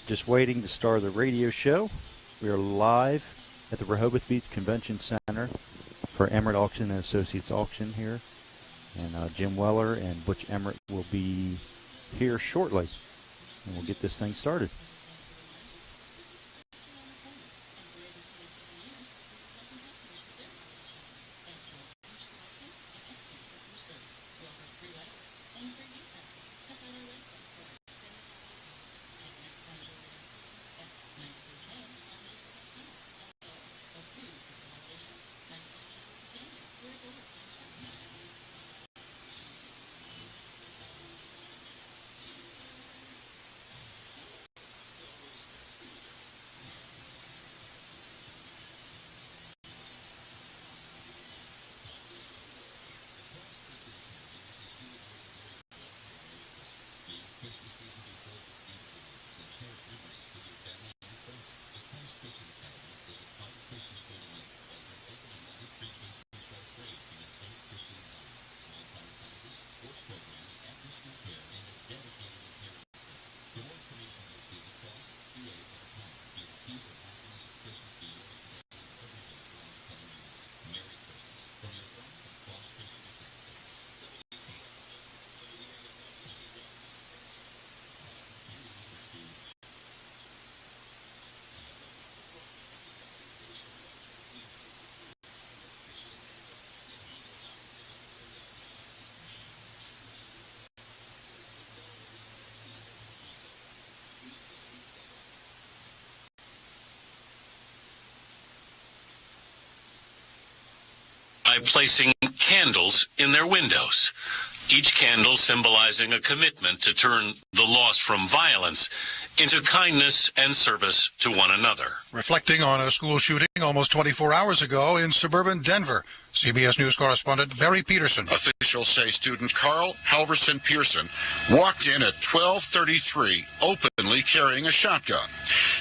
Just waiting to start the radio show. We are live at the Rehoboth Beach Convention Center for Emmerich Auction and Associates Auction here. And Jim Weller and Butch Emmerich will be here shortly. And we'll get this thing started. By placing candles in their windows, each candle symbolizing a commitment to turn the loss from violence into kindness and service to one another. Reflecting on a school shooting almost 24 hours ago in suburban Denver, CBS News correspondent Barry Peterson. Officials say student Carl Halverson Pearson walked in at 12:33 openly carrying a shotgun.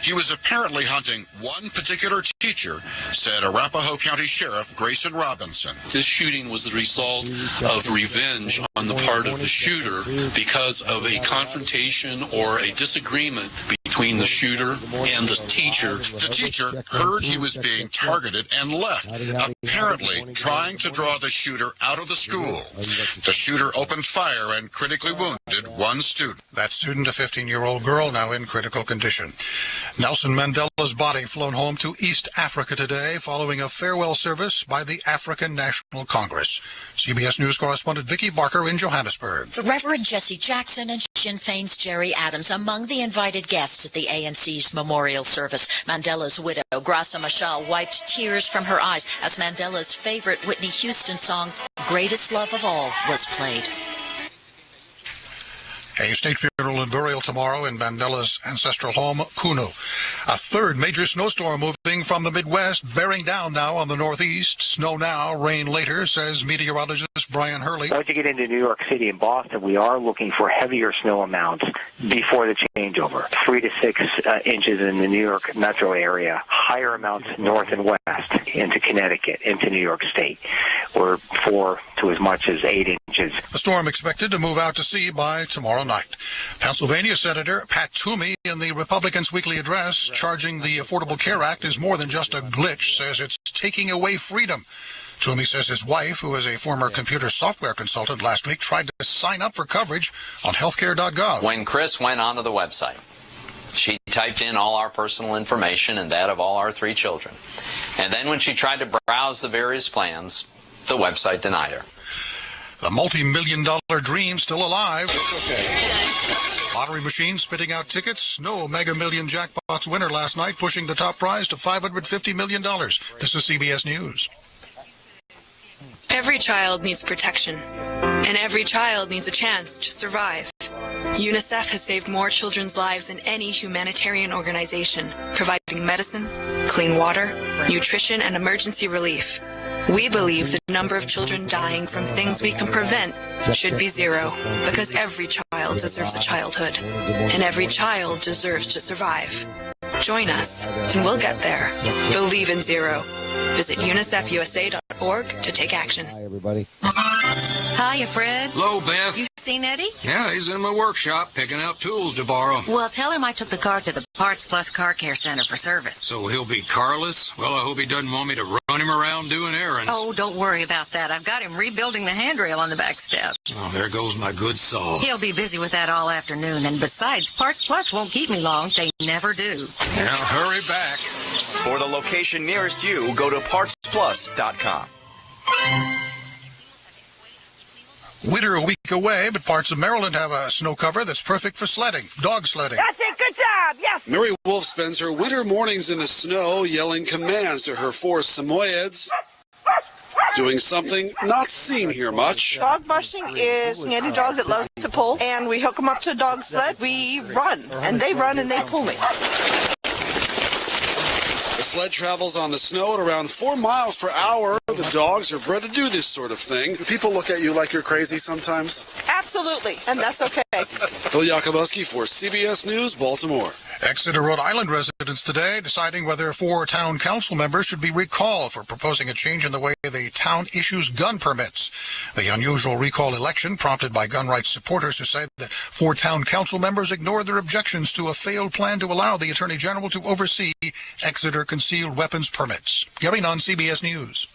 He was apparently hunting one particular teacher, said Arapahoe County Sheriff Grayson Robinson. This shooting was the result of revenge on the part of the shooter because of a confrontation or a disagreement between the shooter and the teacher. The teacher heard he was being targeted and left, apparently trying to draw the shooter out of the school. The shooter opened fire and critically wounded one student. That student, a 15-year-old girl, now in critical condition. Nelson Mandela's body flown home to East Africa today following a farewell service by the African National Congress. CBS News correspondent Vicki Barker in Johannesburg. The Reverend Jesse Jackson and Sinn Féin's Jerry Adams among the invited guests at the ANC's memorial service. Mandela's widow, Graça Machel, wiped tears from her eyes as Mandela's favorite Whitney Houston song, Greatest Love of All, was played. A state funeral and burial tomorrow in Mandela's ancestral home, Kunu. A third major snowstorm moving from the Midwest, bearing down now on the Northeast. Snow now, rain later, says meteorologist Brian Hurley. Once you get into New York City and Boston, we are looking for heavier snow amounts before the changeover. 3 to 6 inches in the New York metro area. Higher amounts north and west into Connecticut, into New York State, or 4 to as much as 8 inches. The storm expected to move out to sea by tomorrow night. Pennsylvania Senator Pat Toomey in the Republicans' weekly address charging the Affordable Care Act is more than just a glitch, says it's taking away freedom. Toomey says his wife, who is a former computer software consultant, last week tried to sign up for coverage on healthcare.gov. When Chris went onto the website, she typed in all our personal information and that of all our 3 children. And then when she tried to browse the various plans, the website denied her. The multi-million-dollar dream still alive. Lottery machine spitting out tickets. No Mega Million Jackpots winner last night, pushing the top prize to $550 million. This is CBS News. Every child needs protection, and every child needs a chance to survive. UNICEF has saved more children's lives than any humanitarian organization, providing medicine, clean water, nutrition, and emergency relief. We believe the number of children dying from things we can prevent should be 0, because every child deserves a childhood, and every child deserves to survive. Join us, and we'll get there. Believe in 0. Visit unicefusa.org to take action. Hi, everybody. Hiya, Fred. Hello, Beth. You seen Eddie? Yeah, he's in my workshop picking out tools to borrow. Well, tell him I took the car to the Parts Plus Car Care Center for service. So he'll be carless? Well, I hope he doesn't want me to run him around doing errands. Oh, don't worry about that. I've got him rebuilding the handrail on the back steps. Oh, there goes my good soul. He'll be busy with that all afternoon. And besides, Parts Plus won't keep me long. They never do. Now, hurry back. For the location nearest you, go to partsplus.com. Winter a week away, but parts of Maryland have a snow cover that's perfect for sledding, dog sledding. That's it. Good job. Yes. Mary Wolf spends her winter mornings in the snow yelling commands to her 4 Samoyeds, doing something not seen here much. Dog brushing is a dog that loves to pull, and we hook them up to a dog sled. We run, and they pull me. The sled travels on the snow at around 4 miles per hour. The dogs are bred to do this sort of thing. Do people look at you like you're crazy sometimes? Absolutely, and that's okay. Phil Yakubuski for CBS News, Baltimore. Exeter, Rhode Island residents today deciding whether 4 town council members should be recalled for proposing a change in the way the town issues gun permits. The unusual recall election prompted by gun rights supporters who say that 4 town council members ignored their objections to a failed plan to allow the Attorney General to oversee Exeter concealed weapons permits. Gary on CBS News.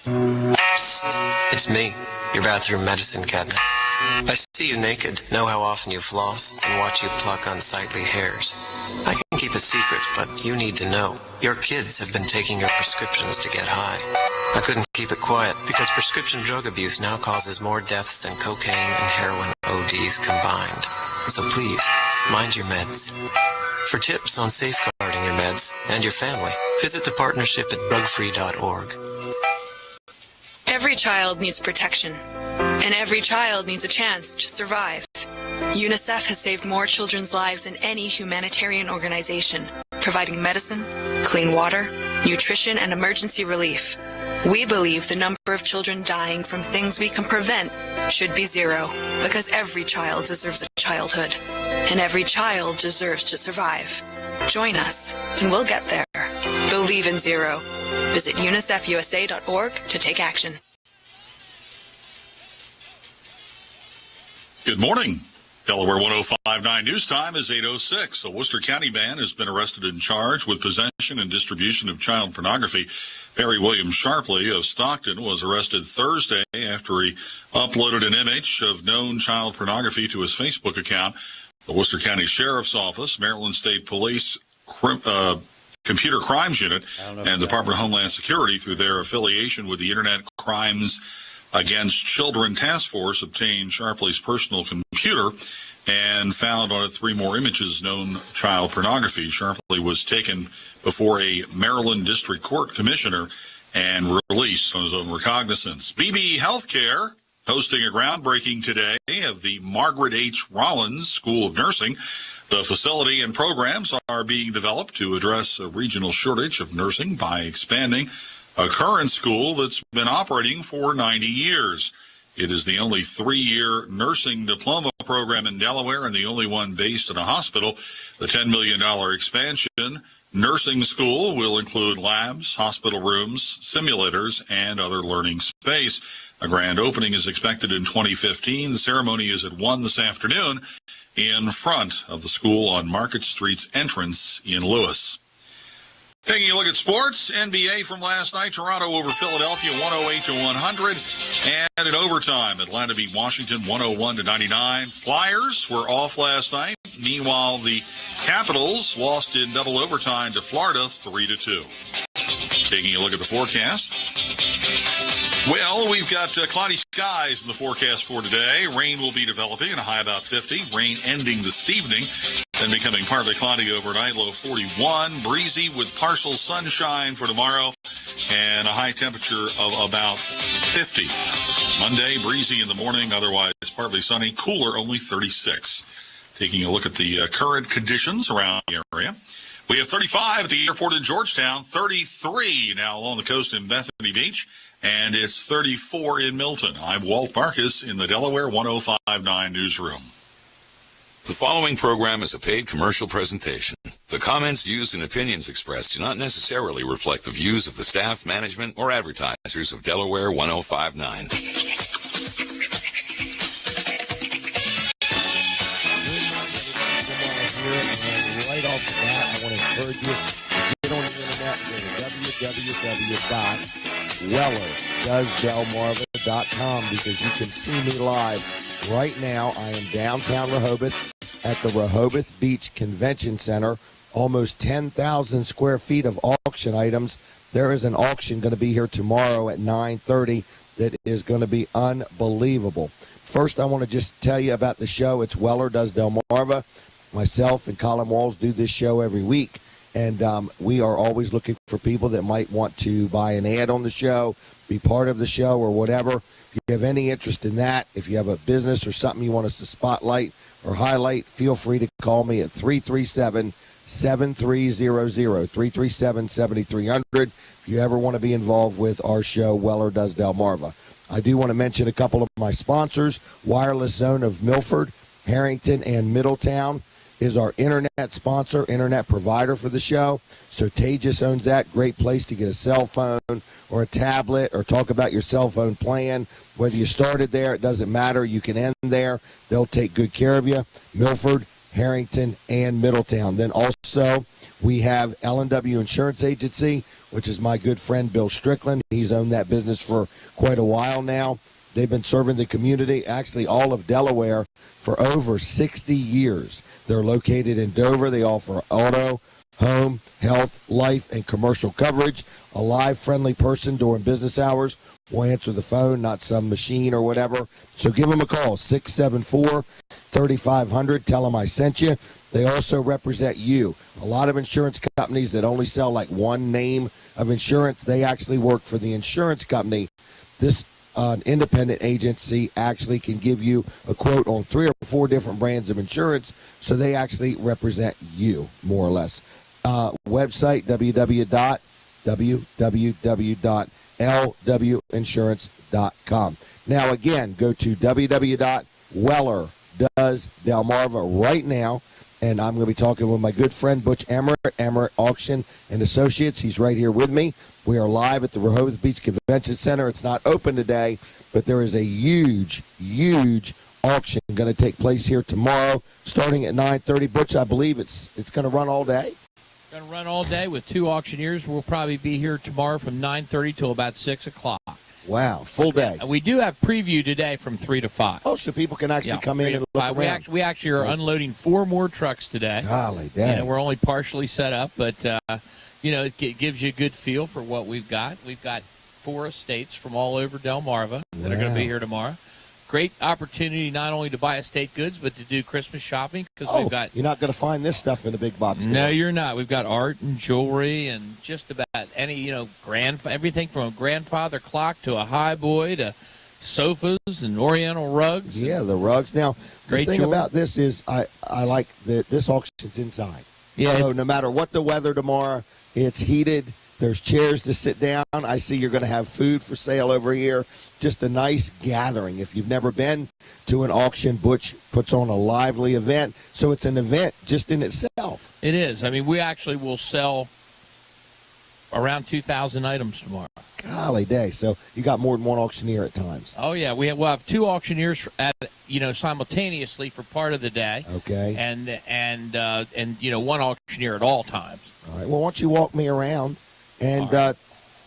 Psst, it's me, your bathroom medicine cabinet. I see you naked, know how often you floss, and watch you pluck unsightly hairs. I can keep a secret, but you need to know. Your kids have been taking your prescriptions to get high. I couldn't keep it quiet because prescription drug abuse now causes more deaths than cocaine and heroin ODs combined. So please, mind your meds. For tips on safeguarding your meds and your family, visit the partnership at drugfree.org. Every child needs protection, and every child needs a chance to survive. UNICEF has saved more children's lives than any humanitarian organization, providing medicine, clean water, nutrition, and emergency relief. We believe the number of children dying from things we can prevent should be 0, because every child deserves a childhood, and every child deserves to survive. Join us, and we'll get there. Believe in 0. Visit unicefusa.org to take action. Good morning. Delaware 105.9 News Time is 8:06. A Worcester County man has been arrested and charged with possession and distribution of child pornography. Barry William Sharpley of Stockton was arrested Thursday after he uploaded an image of known child pornography to his Facebook account. The Worcester County Sheriff's Office, Maryland State Police, Computer Crimes Unit, and Department of Homeland Security, through their affiliation with the Internet Crimes Against Children Task Force, obtained Sharpley's personal computer and found on it 3 more images known child pornography. Sharpley was taken before a Maryland District Court commissioner and released on his own recognizance. BB Healthcare hosting a groundbreaking today of the Margaret H. Rollins School of Nursing. The facility and programs are being developed to address a regional shortage of nursing by expanding a current school that's been operating for 90 years. It is the only 3-year nursing diploma program in Delaware and the only one based in a hospital. The $10 million expansion nursing school will include labs, hospital rooms, simulators, and other learning space. A grand opening is expected in 2015. The ceremony is at 1 this afternoon in front of the school on Market Street's entrance in Lewis. Taking a look at sports, NBA from last night, Toronto over Philadelphia 108-100, and in overtime, Atlanta beat Washington 101-99. Flyers were off last night. Meanwhile, the Capitals lost in double overtime to Florida 3-2. Taking a look at the forecast. Well, we've got cloudy skies in the forecast for today. Rain will be developing at a high about 50. Rain ending this evening, then becoming partly cloudy overnight, low 41. Breezy with partial sunshine for tomorrow and a high temperature of about 50. Monday, breezy in the morning, otherwise partly sunny, cooler, only 36. Taking a look at the current conditions around the area. We have 35 at the airport in Georgetown, 33 now along the coast in Bethany Beach, and it's 34 in Milton. I'm Walt Marcus in the Delaware 105.9 newsroom. The following program is a paid commercial presentation. The comments, views, and opinions expressed do not necessarily reflect the views of the staff, management, or advertisers of Delaware 1059. Right off the bat, I want to encourage you to get on the internet and go to www.wellerdoesdelmarva.com because you can see me live. Right now, I am downtown Rehoboth at the Rehoboth Beach Convention Center. Almost 10,000 square feet of auction items. There is an auction going to be here tomorrow at 9:30 that is going to be unbelievable. First, I want to just tell you about the show. It's Weller Does Delmarva. Myself and Colin Walls do this show every week, and we are always looking for people that might want to buy an ad on the show, be part of the show, or whatever. If you have any interest in that, if you have a business or something you want us to spotlight or highlight, feel free to call me at 337-7300, 337-7300, if you ever want to be involved with our show, Weller Does Delmarva. I do want to mention a couple of my sponsors. Wireless Zone of Milford, Harrington, and Middletown is our internet sponsor, internet provider for the show. So Tejas owns that. Great place to get a cell phone or a tablet or talk about your cell phone plan. Whether you started there, it doesn't matter. You can end there. They'll take good care of you. Milford, Harrington, and Middletown. Then also we have L&W Insurance Agency, which is my good friend Bill Strickland. He's owned that business for quite a while now. They've been serving the community, actually all of Delaware, for over 60 years. They're located in Dover. They offer auto, home, health, life, and commercial coverage. A live, friendly person during business hours will answer the phone, not some machine or whatever. So give them a call, 674-3500. Tell them I sent you. They also represent you. A lot of insurance companies that only sell like one name of insurance, they actually work for the insurance company. This independent agency actually can give you a quote on 3 or 4 different brands of insurance, so they actually represent you, more or less. Website, www.lwinsurance.com. Now, again, go to www.wellerdoesdelmarva right now, and I'm going to be talking with my good friend Butch Emmerich Auction and Associates. He's right here with me. We are live at the Rehoboth Beach Convention Center. It's not open today, but there is a huge, huge auction going to take place here tomorrow, starting at 9:30. Butch, I believe it's going to run all day. Going to run all day with 2 auctioneers. We'll probably be here tomorrow from 9:30 till about 6 o'clock. Wow, full day. We do have preview today from 3 to 5. Oh, so people can actually come in and look around. We actually are unloading 4 more trucks today. Golly, dang. We're only partially set up, but it gives you a good feel for what we've got. We've got 4 estates from all over Delmarva that are going to be here tomorrow. Great opportunity not only to buy estate goods, but to do Christmas shopping because we've got. You're not going to find this stuff in a big box. No, you're not. We've got art and jewelry and just about any, everything from a grandfather clock to a highboy to sofas and oriental rugs. Yeah, the rugs. Now, the thing about this is I like that this auction's inside. Yeah. So no matter what the weather tomorrow, it's heated. There's chairs to sit down. I see you're going to have food for sale over here. Just a nice gathering. If you've never been to an auction, Butch puts on a lively event. So it's an event just in itself. It is. I mean, we actually will sell around 2,000 items tomorrow. Golly day. So you got more than one auctioneer at times. Oh, yeah. We'll have 2 auctioneers at simultaneously for part of the day. Okay. And one auctioneer at all times. All right. Well, why don't you walk me around and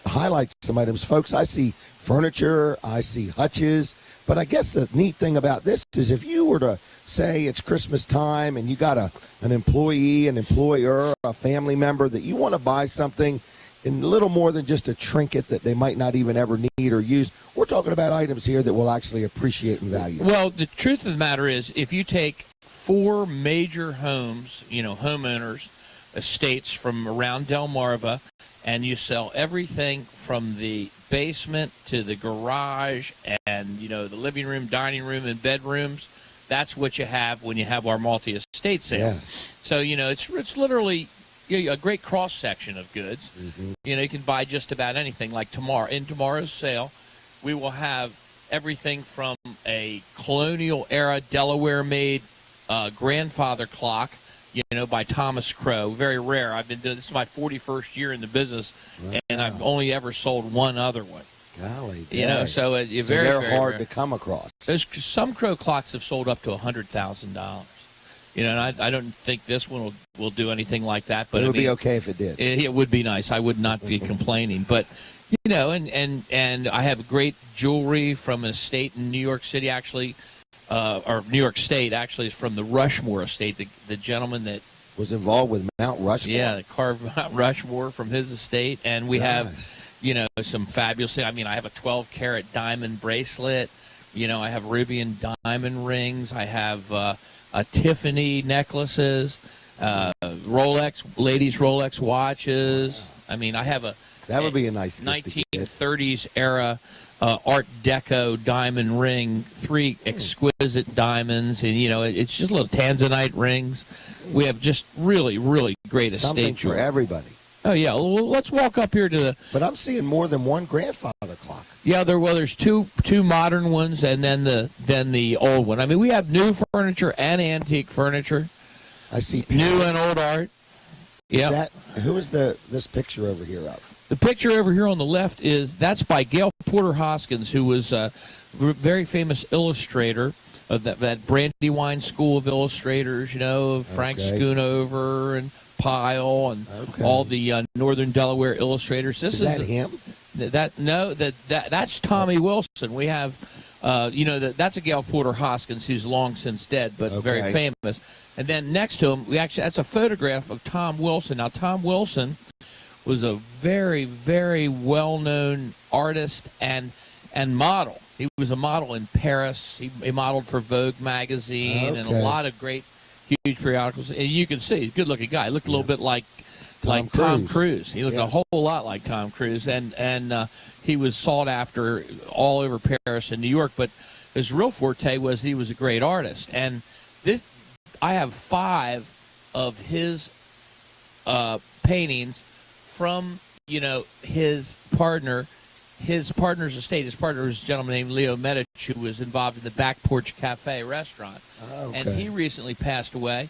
highlight some items. Folks, I see furniture, I see hutches, but I guess the neat thing about this is if you were to say it's Christmas time and you got an employee, an employer, a family member that you want to buy something in a little more than just a trinket that they might not even ever need or use, we're talking about items here that will actually appreciate in value. Well, the truth of the matter is if you take 4 major homes, homeowners, estates from around Delmarva, and you sell everything from the basement to the garage and, the living room, dining room, and bedrooms. That's what you have when you have our multi-estate sale. Yes. So, it's literally a great cross-section of goods. Mm-hmm. You can buy just about anything. Like tomorrow's sale, we will have everything from a colonial-era Delaware-made grandfather clock, by Thomas Crow. Very rare. I've been doing this is my 41st year in the business, and I've only ever sold one other one. Golly, so they're very hard rare. to come across. Some Crow clocks have sold up to $100,000. And I don't think this one will do anything like that. But it would be okay if it did. It would be nice. I would not be complaining. But and I have great jewelry from an estate in New York City, actually, or New York State. Actually, it's from the Rushmore estate. The gentleman that was involved with Mount Rushmore. Yeah, that carved Mount Rushmore from his estate, and we have some fabulous. I mean, I have a 12-karat diamond bracelet. I have ruby and diamond rings. I have Tiffany necklaces, ladies' Rolex watches. I mean, I have that would be a nice 1930s era Art Deco diamond ring, 3 exquisite diamonds, and it's just little tanzanite rings. We have just really, really great something estate for everybody. Oh yeah, well, let's walk up here to the. But I'm seeing more than one grandfather clock. Yeah, there's two modern ones, and then the old one. I mean, we have new furniture and antique furniture. I see new and old art. Yeah. Who is this picture over here of? The picture over here on the left that's by Gail Porter Hoskins, who was a very famous illustrator of that Brandywine School of Illustrators. Of Frank Schoonover and Pyle and all the Northern Delaware illustrators. This is that him? That's Tommy Wilson. We have, that's a Gail Porter Hoskins who's long since dead, but very famous. And then next to him, that's a photograph of Tom Wilson. Now, Tom Wilson was a very, very well-known artist and model. He was a model in Paris. He modeled for Vogue magazine and a lot of great, huge periodicals. And you can see he's a good-looking guy. He looked a little bit like Tom Cruise. He looked a whole lot like Tom Cruise, and he was sought after all over Paris and New York. But his real forte was he was a great artist. And I have 5 of his paintings from his partner's estate. His partner was a gentleman named Leo Medich, who was involved in the Back Porch Cafe restaurant, and he recently passed away.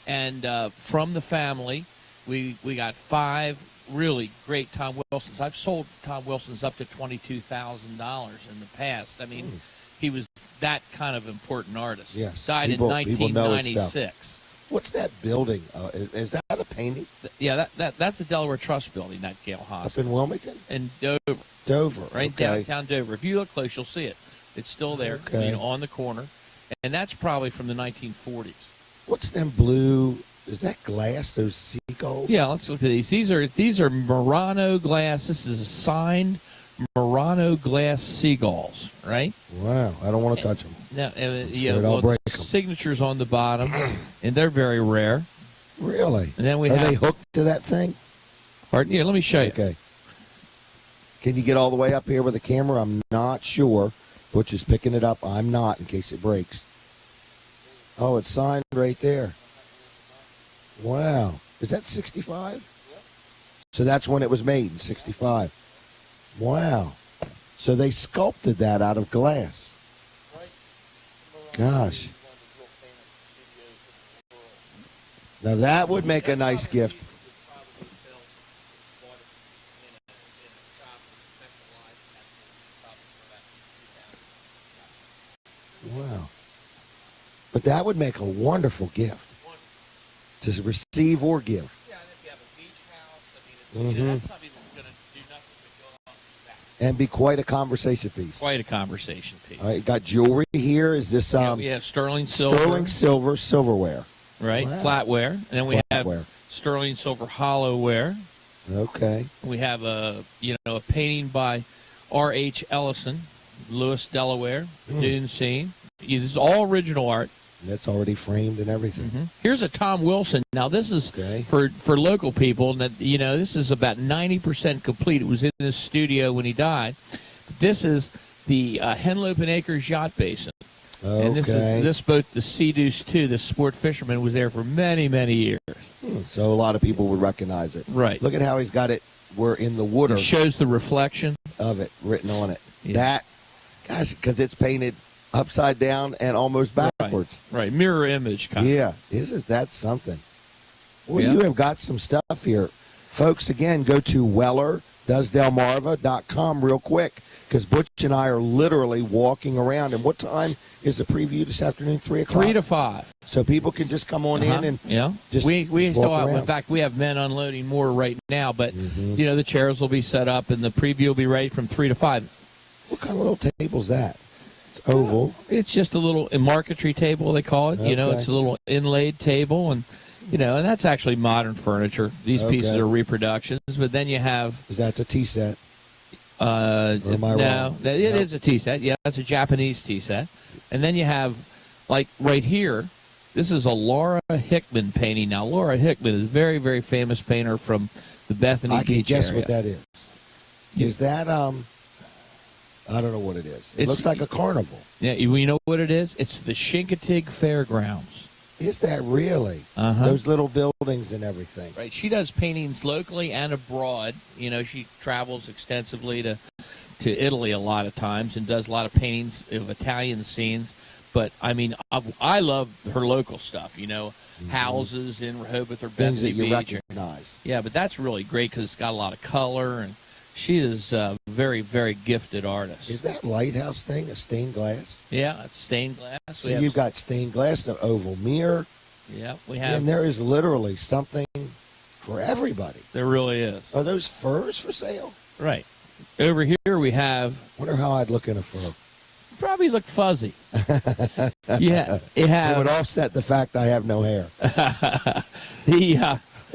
And from the family, we got 5 really great Tom Wilsons. I've sold Tom Wilsons up to $22,000 in the past. I mean, he was that kind of important artist. Yes. Died in 1996. What's that building? Is that a painting? Yeah, that's the Delaware Trust building, that Gail Hoskins. Up in Wilmington? In Dover. Right downtown Dover. If you look close, you'll see it. It's still there, on the corner. And that's probably from the 1940s. What's them blue? Is that glass? Those seagulls? Yeah, let's look at these. These are Murano glass. This is signed Murano glass seagulls, right? Wow, I don't want to touch them. No, I'll break them. Signatures on the bottom, and they're very rare. Really? And then are they hooked to that thing? Here, let me show you. Okay. Can you get all the way up here with the camera? I'm not sure. Butch is picking it up. I'm not, in case it breaks. Oh, it's signed right there. Wow. Is that 65? So that's when it was made, in 65. Wow. So they sculpted that out of glass. Gosh. Now that would make a nice gift. Wow. But that would make a wonderful gift to receive or give. Yeah, and if you have a beach house, I mean, that's something that's going to do nothing but go up and back. And be quite a conversation piece. Quite a conversation piece. All right, you got jewelry here. Is this we have sterling silver. Sterling silver silverware. Right, wow. Flatware. And then we have sterling silver hollowware. Okay. We have a painting by R.H. Ellison, Lewis, Delaware, Dune Scene. This is all original art. That's already framed and everything. Mm-hmm. Here's a Tom Wilson. Now, this is for local people. That this is about 90% complete. It was in this studio when he died. This is the Henlopen Acres Yacht Basin. Okay. And this boat, the Sea Deuce 2, the sport fisherman, was there for many, many years. So a lot of people would recognize it. Right. Look at how he's got it. We're in the water. It shows the reflection of it written on it. Yeah. Gosh, because it's painted upside down and almost backwards. Right. Mirror image kind Yeah. Isn't that something? Well, Yeah. you have got some stuff here. Folks, again, go to wellerdoesdelmarva.com real quick, because Butch and I are literally walking around. And what time is the preview this afternoon? 3 o'clock? 3 to 5. So people can just come on in and just we just still walk have, around. in fact, we have men unloading more right now, but the chairs will be set up and the preview will be ready from 3 to 5. What kind of little table's that? It's oval. It's just a little marquetry table, they call it. Okay. It's a little inlaid table, and and that's actually modern furniture. These pieces are reproductions, but then you have. Is that a tea set? Or am I wrong? It is a tea set. Yeah, it's a Japanese tea set, and then you have, like right here, this is a Laura Hickman painting. Now, Laura Hickman is a very, very famous painter from the Bethany I can Beach guess area. what that is. Is that I don't know what it is. It looks like a carnival. Yeah, you know what it is? It's the Chincoteague Fairgrounds. Is that really? Uh-huh. Those little buildings and everything. Right. She does paintings locally and abroad. She travels extensively to Italy a lot of times and does a lot of paintings of Italian scenes. But, I love her local stuff, houses in Rehoboth or Things Bethany that you Beach. recognize. Yeah, but that's really great because it's got a lot of color, and she is a very, very gifted artist. Is that lighthouse thing a stained glass? Yeah, it's stained glass. So you've got stained glass, an oval mirror. Yeah, we have. And there is literally something for everybody. There really is. Are those furs for sale? Right. Over here we have. Wonder how I'd look in a fur. Probably look fuzzy. Yeah, it would offset the fact I have no hair.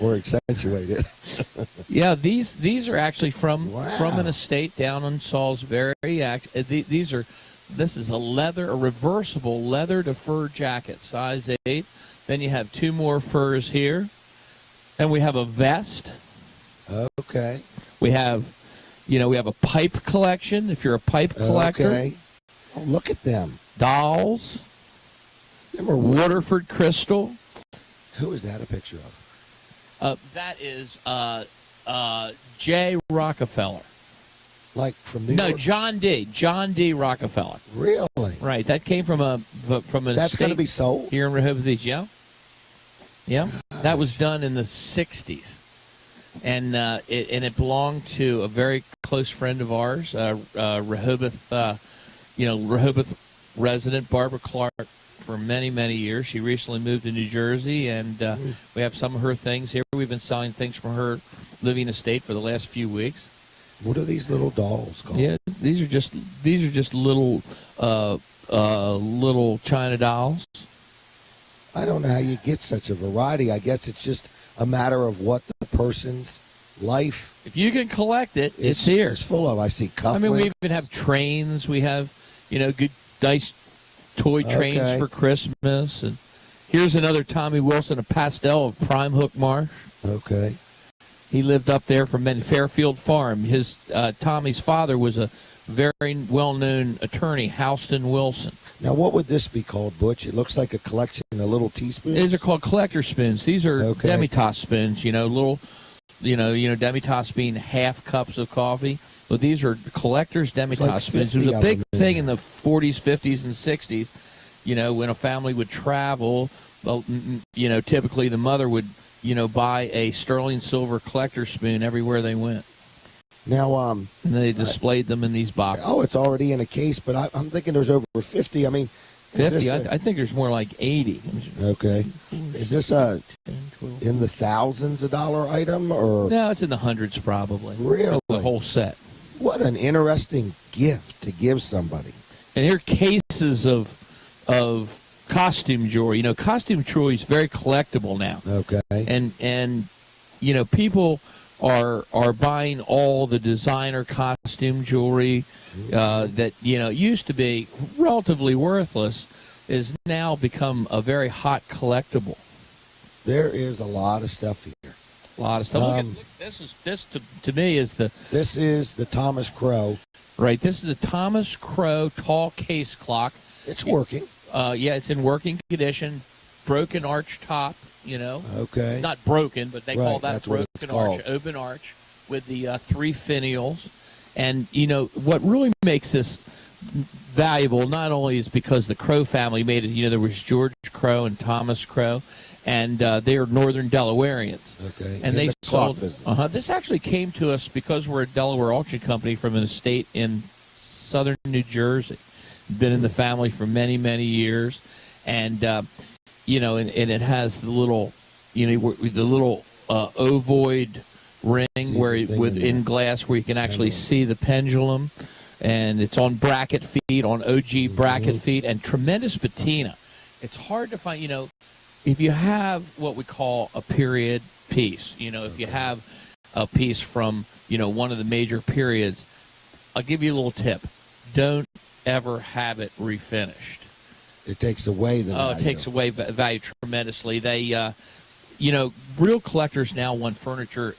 Or accentuate it. Yeah, these are actually from an estate down in Salisbury. This is a reversible leather to fur jacket, size 8. Then you have 2 more furs here. Then we have a vest. Okay. We have a pipe collection. If you're a pipe collector. Okay. Oh, look at them. Dolls. Them are Waterford crystal. Who is that a picture of? That is J. Rockefeller. Like from New York? No, John D. Rockefeller. Really? Right. That came from an That's going to be sold? here in Rehoboth Beach. Yeah. That was done in the 60s. And it belonged to a very close friend of ours, Rehoboth resident Barbara Clark, for many, many years. She recently moved to New Jersey, and we have some of her things here. We've been selling things from her living estate for the last few weeks. What are these little dolls called? Yeah, these are just little China dolls. I don't know how you get such a variety. I guess it's just a matter of what the person's life. If you can collect it, it's here. It's full of. I see cufflinks. We even have trains. We have, good nice toy trains for Christmas. And here's another Tommy Wilson, a pastel of Prime Hook Marsh. Okay. He lived up there from Fairfield Farm. His Tommy's father was a very well-known attorney, Houston Wilson. Now, what would this be called, Butch? It looks like a collection of little teaspoons. These are called collector spoons. These are Demitas spoons. Little, Demitas being half cups of coffee. But these are collector's Demitas spoons. It was a big thing in the 40s, 50s, and 60s. When a family would travel, typically the mother would, buy a sterling silver collector spoon everywhere they went. Now, and they displayed them in these boxes. Oh, it's already in a case, but I'm thinking there's over 50. 50? I think there's more like 80. Okay. Is this in the thousands of dollar item, or? No, it's in the hundreds probably. Really? The whole set. What an interesting gift to give somebody. And here are cases of costume jewelry. Costume jewelry is very collectible now. Okay. And people are buying all the designer costume jewelry that used to be relatively worthless, is now become a very hot collectible. There is a lot of stuff here. A lot of stuff. Look, this to me is the. This is the Thomas Crow. Right. This is a Thomas Crow tall case clock. It's working. Yeah, it's in working condition. Broken arch top. Okay. Not broken, but they call that broken arch, called. Open arch with the 3 finials. And what really makes this valuable not only is because the Crow family made it. You know, there was George Crow and Thomas Crow, and they are Northern Delawareans. Okay. And they clock sold. business. This actually came to us because we're a Delaware auction company from an estate in southern New Jersey. Been in the family for many, many years, and you know, and it has the little, you know, the little ovoid ring in glass where you can actually see the pendulum, and it's on bracket feet, on OG bracket feet, and tremendous patina. It's hard to find, you know, if you have what we call a period piece, you know, if you have a piece from, you know, one of the major periods, I'll give you a little tip. Don't ever have it refinished. It takes away the value. It takes away value tremendously. They, you know, real collectors now want furniture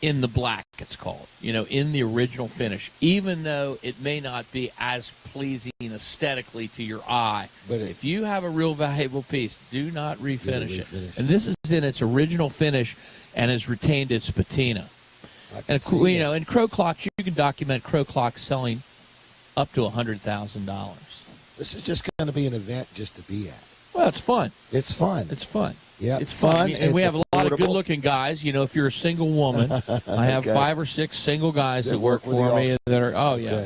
in the black, it's called, you know, in the original finish, even though it may not be as pleasing aesthetically to your eye. But if you have a real valuable piece, do not refinish it. And this is in its original finish and has retained its patina. And, you know, in Crow Clocks, you can document Crow Clocks selling up to $100,000. This is just going to be an event just to be at. Well, it's fun. It's fun. It's fun. Yeah, it's fun. And we have a lot of good-looking guys. You know, if you're a single woman, I have 5 or 6 single guys that work for me that are,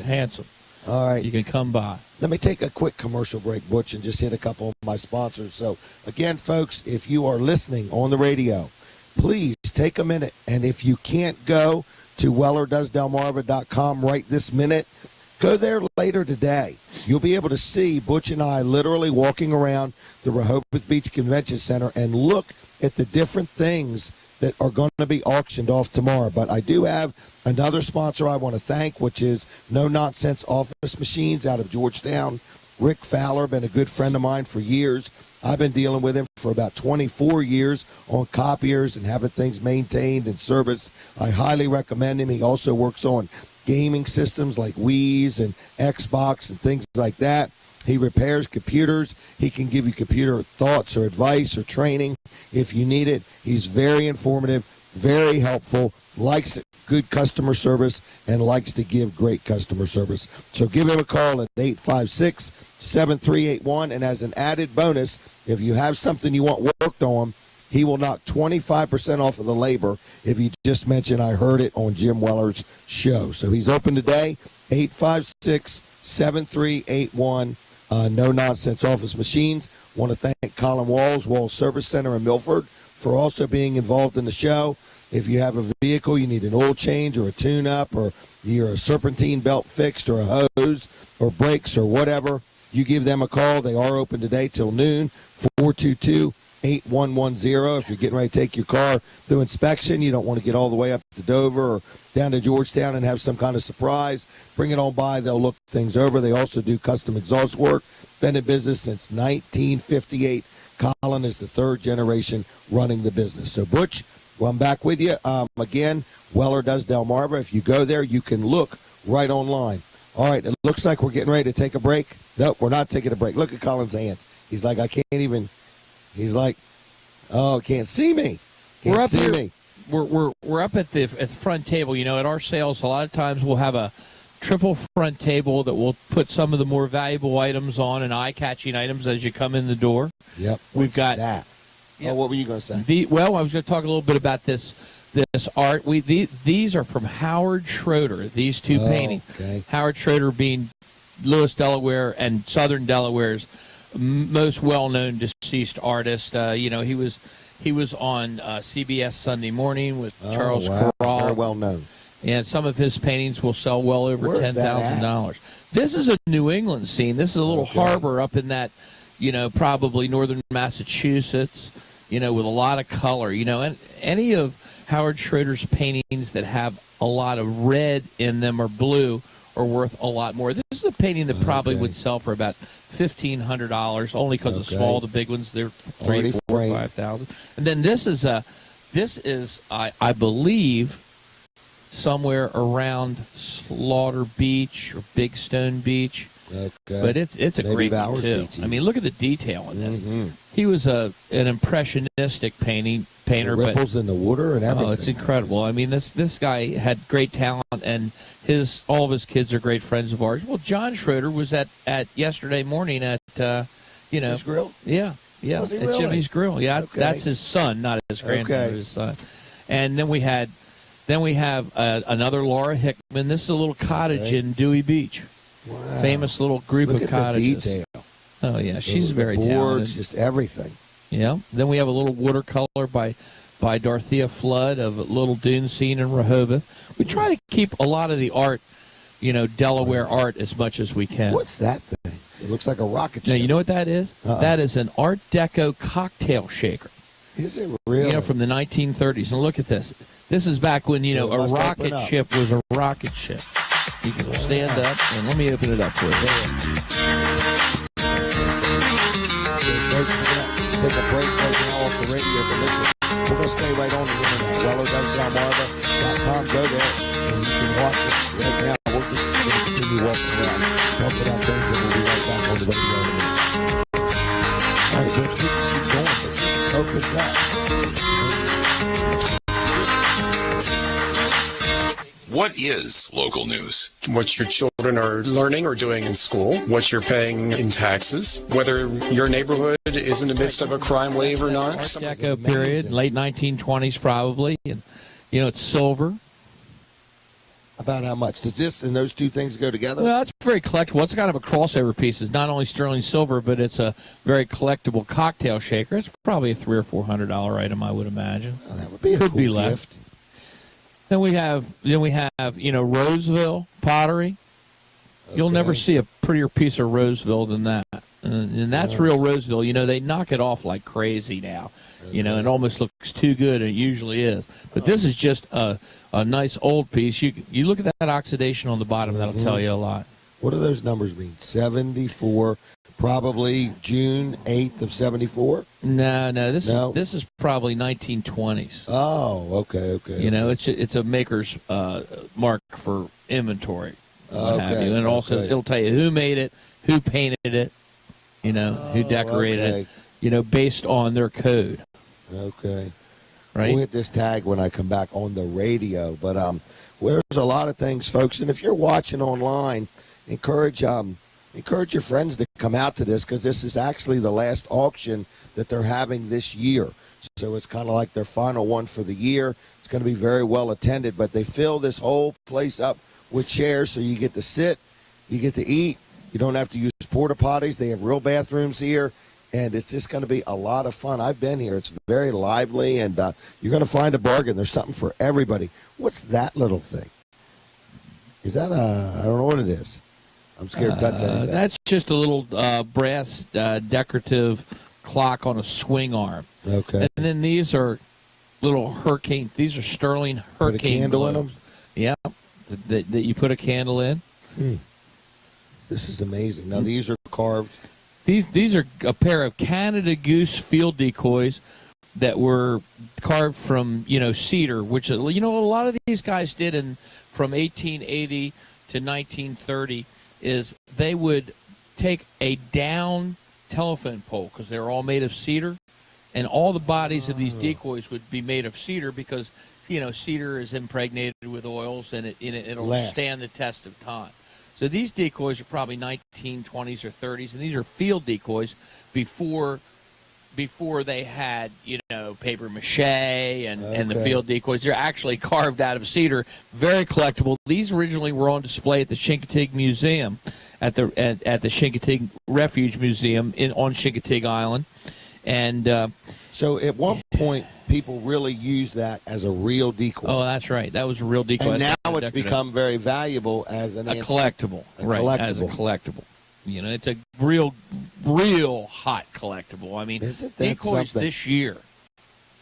handsome. All right. You can come by. Let me take a quick commercial break, Butch, and just hit a couple of my sponsors. So, again, folks, if you are listening on the radio, please take a minute. And if you can't go to WellerDoesDelmarva.com right this minute, go there later today. You'll be able to see Butch and I literally walking around the Rehoboth Beach Convention Center and look at the different things that are going to be auctioned off tomorrow. But I do have another sponsor I want to thank, which is No Nonsense Office Machines out of Georgetown. Rick Fowler, been a good friend of mine for years. I've been dealing with him for about 24 years on copiers and having things maintained and serviced. I highly recommend him. He also works on gaming systems like Wii's and Xbox and things like that. He repairs computers. He can give you computer thoughts or advice or training if you need it. He's very informative, very helpful, likes good customer service, and likes to give great customer service. So give him a call at 856-7381. And as an added bonus, if you have something you want worked on, he will knock 25% off of the labor if you just mention I heard it on Jim Weller's show. So he's open today, 856-7381, No Nonsense Office Machines. Want to thank Colin Walls Service Center in Milford, for also being involved in the show. If you have a vehicle, you need an oil change or a tune-up, or you're a serpentine belt fixed or a hose or brakes or whatever, you give them a call. They are open today till noon, 422-8110. If you're getting ready to take your car through inspection, you don't want to get all the way up to Dover or down to Georgetown and have some kind of surprise, bring it on by. They'll look things over. They also do custom exhaust work. Been in business since 1958. Colin is the third generation running the business. So, Butch, well, I'm back with you. Again, Weller Does Delmarva. If you go there, you can look right online. All right, it looks like we're getting ready to take a break. Nope, we're not taking a break. Look at Colin's hands. He's like, I can't even. He's like, oh, can't see me. Can't see me. We're up at the front table. You know, at our sales, a lot of times we'll have a triple front table that we'll put some of the more valuable items on and eye-catching items as you come in the door. Yep. We've got that. Yep. Oh, what were you going to say? Well, I was going to talk a little bit about this art. These are from Howard Schroeder. These two paintings. Okay. Howard Schroeder being Lewis, Delaware, and Southern Delaware's most well-known deceased artist. You know, he was on CBS Sunday Morning with Charles Corral. Very well known. And some of his paintings will sell well over $10,000. This is a New England scene. This is a little harbor up in that, you know, probably northern Massachusetts, you know, with a lot of color. You know, and any of Howard Schroeder's paintings that have a lot of red in them or blue are worth a lot more. This is a painting that probably would sell for about $1,500, only because it's small. The big ones, they're $3,000, $4,000, $5,000. And then this is I believe, somewhere around Slaughter Beach or Big Stone Beach. Okay. But it's a Maybe great one, Bowers too. beats you. I mean, look at the detail in this. Mhm. He was an impressionistic painter. The ripples in the water and everything. Oh, it's incredible. I mean, this guy had great talent, and all of his kids are great friends of ours. Well, John Schroeder was at yesterday morning at Jimmy's Grill? Yeah, Was he at really? Jimmy's Grill. Yeah, Okay. that's his son, not his grandson, Okay. his son. And then we have another Laura Hickman. This is a little cottage in Dewey Beach. Wow. Famous little group Look of at cottages. the detail. Oh yeah, she's The very boards, talented. just everything. Yeah. Then we have a little watercolor by Dorothea Flood of a little dune scene in Rehoboth. We try to keep a lot of the art, Delaware art as much as we can. What's that thing? It looks like a rocket Now, ship. you know what that is? That is an Art Deco cocktail shaker. Is it really? From the 1930s. And look at this. This is back when, So it a must rocket open up. ship was a rocket ship. You can stand up, and let me open it up for you. Take a break right now off the radio, but listen, we're going to stay right on the internet. WellerDoesDelmarva.com. Go there, and you can watch it right now. We're just going to continue walking around, talking about things, and we'll be right back on the radio in a minute. All right, George, keep going, but just opens up. What is local news? What your children are learning or doing in school, what you're paying in taxes, whether your neighborhood is in the midst of a crime wave or not. Art Deco period, late 1920s probably, and it's silver. About how much? Does this and those two things go together? Well, it's very collectible. It's kind of a crossover piece. It's not only sterling silver, but it's a very collectible cocktail shaker. It's probably a $300 or $400 item, I would imagine. Oh, that would be a Could cool be less. gift. Then we have Roseville pottery. You'll never see a prettier piece of Roseville than that. And that's real Roseville. They knock it off like crazy now. It almost looks too good, and it usually is. But this is just a nice old piece. You look at that oxidation on the bottom, that'll tell you a lot. What do those numbers mean? 74, probably June 8th of 74? No, this is probably 1920s. Oh, okay. It's a maker's mark for inventory. What have you. And also it'll tell you who made it, who painted it, who decorated it, based on their code. Okay. Right. We'll hit this tag when I come back on the radio. But there's a lot of things, folks. And if you're watching online, encourage your friends to come out to this, because this is actually the last auction that they're having this year. So it's kind of like their final one for the year. It's going to be very well attended, but they fill this whole place up with chairs, so you get to sit, you get to eat. You don't have to use porta potties. They have real bathrooms here, and it's just going to be a lot of fun. I've been here. It's very lively, and you're going to find a bargain. There's something for everybody. What's that little thing? Is that I don't know what it is. I'm scared to touch anything. That's just a little brass decorative clock on a swing arm. Okay. And then these are little hurricane. These are sterling hurricane Put a candle in globes. them? Yeah, that you put a candle in. This is amazing. Now, these are carved. These are a pair of Canada Goose field decoys that were carved from cedar, which a lot of these guys did from 1880 to 1930 is they would take a down telephone pole, because they were all made of cedar, and all the bodies of these decoys would be made of cedar because cedar is impregnated with oils, and it'll stand the test of time. So these decoys are probably 1920s or 30s, and these are field decoys before they had paper mache and the field decoys. They're actually carved out of cedar, very collectible. These originally were on display at the Chincoteague Museum, at the Chincoteague Refuge Museum on Chincoteague Island, and so at one point people really used that as a real decoy. Oh, that's right. That was a real decoy. And now it's become very valuable as a collectible. Right, as a collectible. It's a real hot collectible. I mean, decoys this year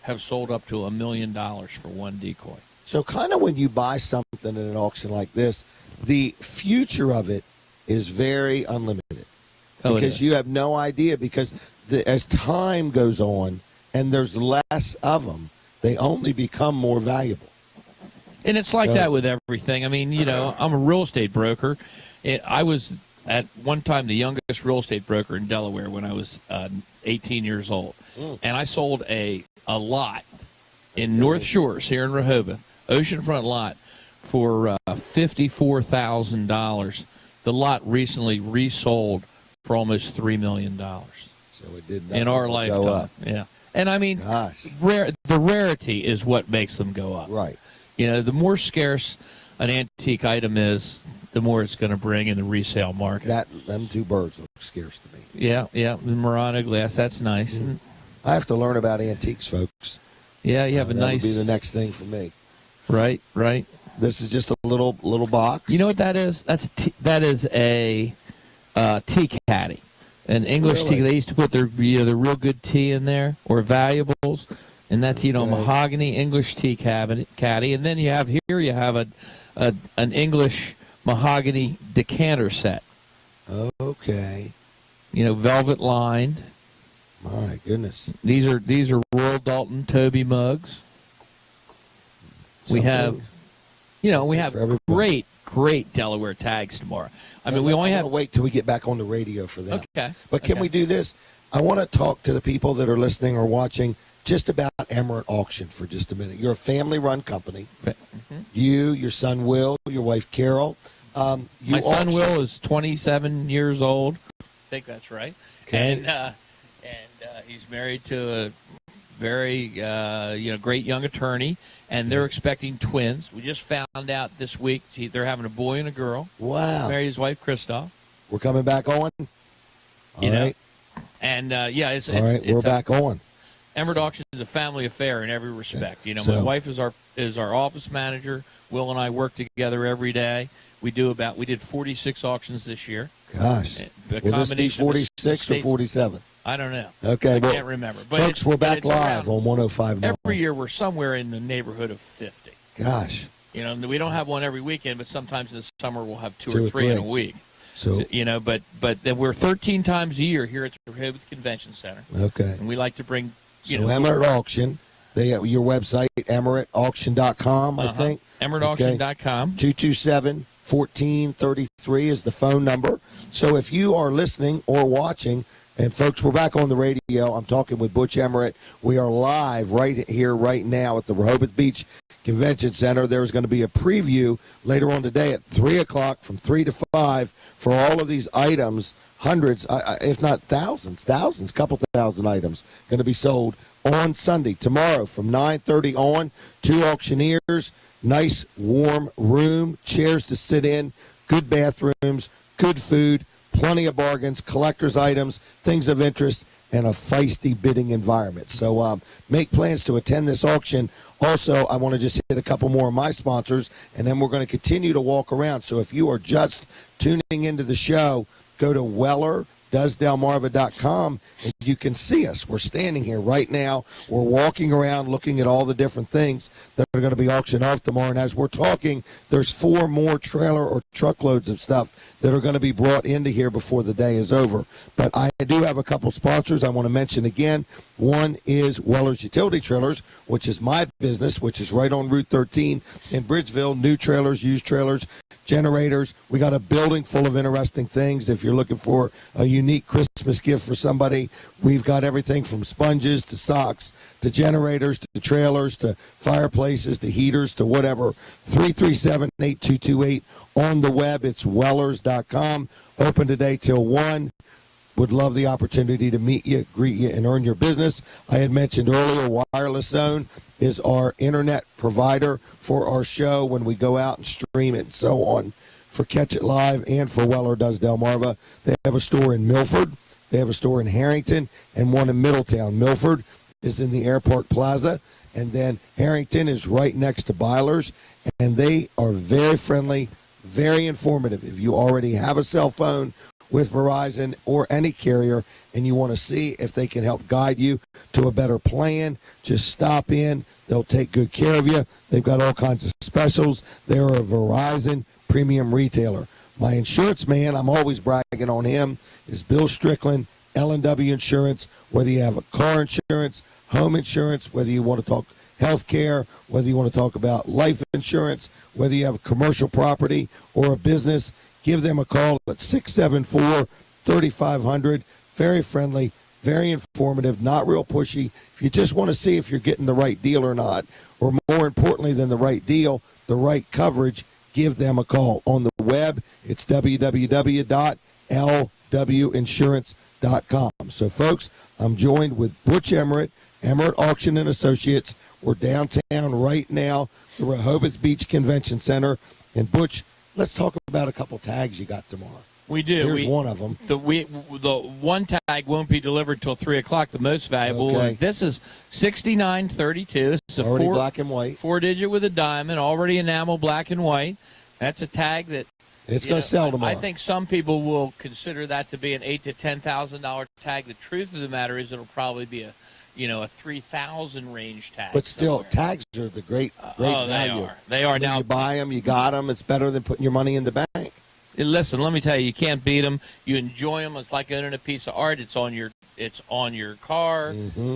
have sold up to $1 million for one decoy. So kind of when you buy something at an auction like this, the future of it is very unlimited. Because you have no idea, because as time goes on and there's less of them, they only become more valuable. And it's like that with everything. I mean, I'm a real estate broker. I was at one time the youngest real estate broker in Delaware when I was 18 years old. And I sold a lot in North Shores here in Rehoboth, oceanfront lot, for $54,000. The lot recently resold for almost $3 million. So it did not in our go lifetime. up. Yeah. And I mean, Gosh. the rarity is what makes them go up. Right. You know, the more scarce an antique item is, the more it's going to bring in the resale market. Them two birds look scarce to me. Yeah. The Murano glass, that's nice. I have to learn about antiques, folks. Yeah, you have a nice. That would be the next thing for me. Right. This is just a little box. You know what that is? That is a tea caddy. An English tea. They used to put their real good tea in there, or valuables, and that's mahogany English tea caddy. And then you have an English mahogany decanter set. Okay. Velvet lined. My goodness. These are Royal Dalton Toby mugs. We have great Delaware tags tomorrow. I mean, we only have to wait till we get back on the radio for that. Okay. But can we do this? I want to talk to the people that are listening or watching just about Emerald Auction for just a minute. You're a family-run company. Mm-hmm. You, your son Will, your wife Carol. My son Will is 27 years old. I think that's right. Okay. And he's married to a very great young attorney, and they're expecting twins. We just found out this week they're having a boy and a girl. Wow. Married his wife Christoph. We're coming back on. All right. And we're back on. Emerald Auction is a family affair in every respect. So- My wife is our office manager. Will and I work together every day. We did 46 auctions this year. Gosh. Will this be 46 or 47? I don't know. Okay. I can't remember. But folks, we're back live on 105.9. Every year we're somewhere in the neighborhood of 50. Gosh. We don't have one every weekend, but sometimes in the summer we'll have two or three in a week. So but then we're 13 times a year here at the Rehoboth Convention Center. Okay. And we like to bring Emerald Auction. They have your website, emeritauction.com, I think. Emeritauction.com. 227-1433 is the phone number. So if you are listening or watching, and folks, we're back on the radio. I'm talking with Butch Emerit. We are live right here, right now at the Rehoboth Beach Convention Center. There's going to be a preview later on today at 3 o'clock from 3 to 5 for all of these items, hundreds, if not thousands, couple thousand items going to be sold on Sunday. Tomorrow from 9:30 on, 2 auctioneers, nice warm room, chairs to sit in, good bathrooms, good food, plenty of bargains, collector's items, things of interest, and a feisty bidding environment. So make plans to attend this auction. Also, I want to just hit a couple more of my sponsors, and then we're going to continue to walk around. So if you are just tuning into the show, go to wellerdoesdelmarva.com, and you can see us. We're standing here right now. We're walking around looking at all the different things that are going to be auctioned off tomorrow. And as we're talking, there's 4 more trailer or truckloads of stuff that are going to be brought into here before the day is over. But I do have a couple sponsors I want to mention again. One is Weller's Utility Trailers, which is my business, which is right on Route 13 in Bridgeville. New trailers, used trailers, generators. We got a building full of interesting things. If you're looking for a unique Christmas gift for somebody, we've got everything from sponges to socks to generators to trailers to fireplaces to heaters to whatever. 337-8228 on the web. It's wellers.com. Open today till 1. Would love the opportunity to meet you, greet you, and earn your business. I had mentioned earlier, Wireless Zone is our internet provider for our show when we go out and stream it and so on for Catch It Live and for Weller Does Delmarva. They have a store in Milford. They have a store in Harrington and one in Middletown. Milford is in the Airport Plaza, and then Harrington is right next to Byler's, and they are very friendly, very informative. If you already have a cell phone with Verizon or any carrier and you want to see if they can help guide you to a better plan, just stop in. They'll take good care of you. They've got all kinds of specials. They're a Verizon premium retailer. My insurance man, I'm always bragging on him, is Bill Strickland, L&W Insurance. Whether you have a car insurance, home insurance, whether you want to talk health care, whether you want to talk about life insurance, whether you have a commercial property or a business, give them a call at 674-3500. Very friendly, very informative, not real pushy. If you just want to see if you're getting the right deal or not, or more importantly than the right deal, the right coverage, give them a call. On the web, it's www.lwinsurance.com. So, folks, I'm joined with Butch Emmerich, Emmerich Auction and Associates. We're downtown right now, the Rehoboth Beach Convention Center. And, Butch, let's talk about a couple tags you got tomorrow. We do. Here's one of them. The one tag won't be delivered till 3 o'clock. The most valuable. Okay. This is 6932. It's a Already black and white. 4-digit with a diamond, already enamel black and white. That's a tag that it's going to sell tomorrow. I think some people will consider that to be an $8,000 to $10,000 tag. The truth of the matter is, it'll probably be a $3,000 range tag. But still, tags are the great value. They are. Now you buy them, you got them. It's better than putting your money in the bank. Listen, let me tell you can't beat them. You enjoy them. It's like owning a piece of art. It's on your car. Mm-hmm.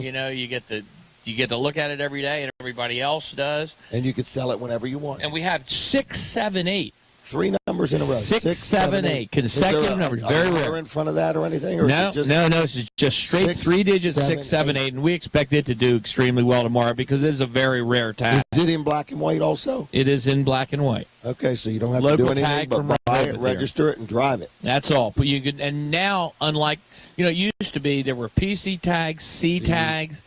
You get to look at it every day, and everybody else does. And you can sell it whenever you want. And we have 6, 7, 8. 3 numbers in a row. 6, 7, 8 consecutive numbers. Very rare. In front of that or anything? Or no. This is just straight 3 digits. 6, 7, 8, and we expect it to do extremely well tomorrow because it is a very rare tag. Is it in black and white also? It is in black and white. Okay, so you don't have Local to do anything tag but buy it, register it, and drive it. That's all. But you can, and now, unlike it used to be, there were PC tags, C tags.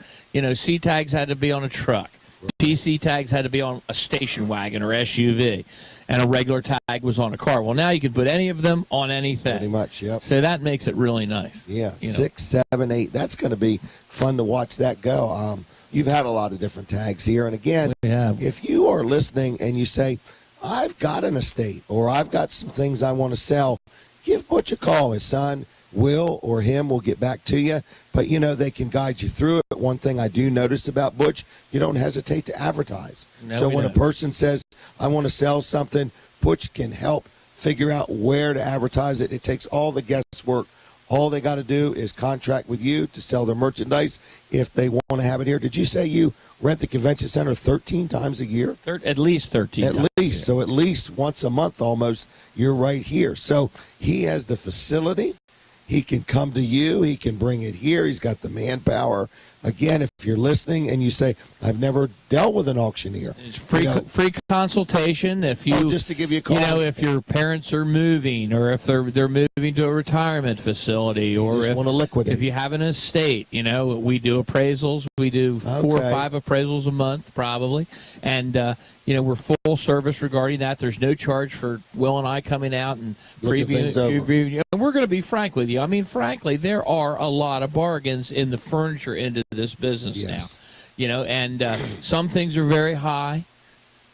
C tags had to be on a truck. PC tags had to be on a station wagon or SUV, and a regular tag was on a car. Well, now you can put any of them on anything. Pretty much, yep. So that makes it really nice. Yeah, 6, 7, 8. That's going to be fun to watch that go. You've had a lot of different tags here, and again, if you are listening and you say, I've got an estate or I've got some things I want to sell, give Butch a call. His son will or him will get back to you, but they can guide you through it. One thing I do notice about Butch, you don't hesitate to advertise. So when a person says, I want to sell something, Butch can help figure out where to advertise it. It takes all the guesswork. All they got to do is contract with you to sell their merchandise if they want to have it here. Did you say you rent the convention center 13 times a year? At least 13 times. At least. So at least once a month almost, you're right here. So he has the facility. He can come to you. He can bring it here. He's got the manpower. Again, if you're listening and you say, I've never dealt with an auctioneer. It's free consultation. If you just to give you a call. If your parents are moving or if they're moving to a retirement facility or just want to liquidate. If you have an estate, we do appraisals. We do 4 or 5 appraisals a month probably. And we're full service regarding that. There's no charge for Will and I coming out and previewing. And we're going to be frank with you. I mean, frankly, there are a lot of bargains in the furniture end of this business now. And some things are very high.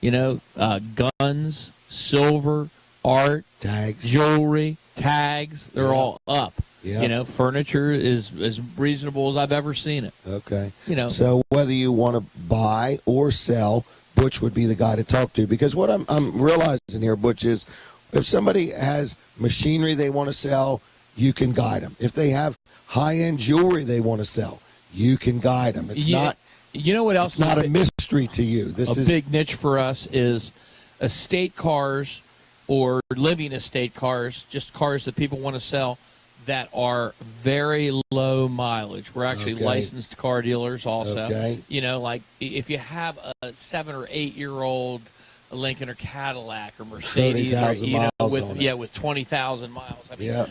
Guns, silver, art, tags, jewelry, tags. They're all up. Yeah. Furniture is as reasonable as I've ever seen it. Okay. So whether you want to buy or sell, Butch would be the guy to talk to, because what I'm realizing here, Butch, is if somebody has machinery they want to sell, you can guide them. If they have high-end jewelry they want to sell, you can guide them. It's not. What else? It's not a mystery to you. This is big niche for us is estate cars or living estate cars, just cars that people want to sell that are very low mileage. We're actually licensed car dealers also. Okay. Like if you have a 7 or 8 year old Lincoln or Cadillac or Mercedes, with 20,000 miles. I mean,